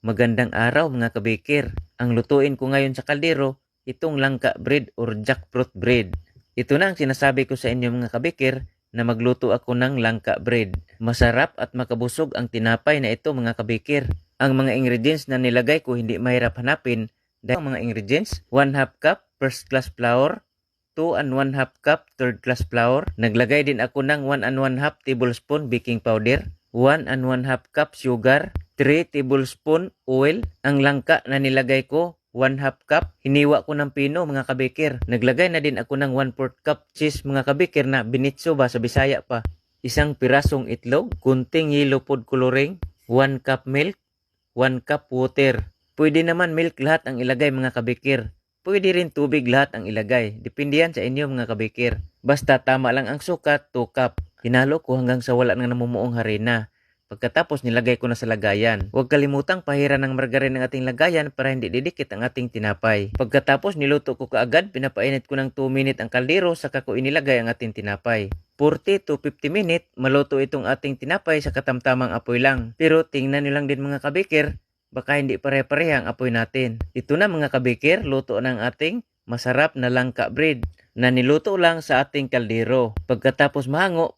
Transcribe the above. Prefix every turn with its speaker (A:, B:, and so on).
A: Magandang araw mga kabikir. Ang lutuin ko ngayon sa kaldero, itong langka bread or jackfruit bread. Ito na ang sinasabi ko sa inyo mga kabikir na magluto ako ng langka bread. Masarap at makabusog ang tinapay na ito mga kabikir. Ang mga ingredients na nilagay ko hindi mahirap hanapin. Dahil ang mga ingredients, 1/2 cup first class flour, 2 and 1/2 cup third class flour. Naglagay din ako ng 1 and 1/2 tablespoon baking powder, 1 and 1/2 cup sugar, 3 tablespoon oil. Ang langka na nilagay ko, 1/2 cup. Hiniwa ko ng pino mga kabikir. Naglagay na din ako ng 1/4 cup cheese mga kabikir na binitso ba sa Bisaya pa. Isang pirasong itlog, kunting yellow food coloring, 1 cup milk, 1 cup water. Pwede naman milk lahat ang ilagay mga kabikir. Pwede rin tubig lahat ang ilagay. Depende yan sa inyo mga kabikir. Basta tama lang ang sukat, 2 cup. Hinalo ko hanggang sa wala nang namumuong harina. Pagkatapos nilagay ko na sa lagayan. Huwag kalimutang pahiran ng margarin ng ating lagayan para hindi didikit ang ating tinapay. Pagkatapos niluto ko kaagad, pinapainit ko ng 2 minute ang kaldero saka ko inilagay ang ating tinapay. 40 to 50 minute, maluto itong ating tinapay sa katamtamang apoy lang. Pero tingnan nyo lang din mga kabikir, baka hindi pare-pareha ang apoy natin. Ito na mga kabikir, luto ng ating masarap na langka bread na niluto lang sa ating kaldero. Pagkatapos mahango,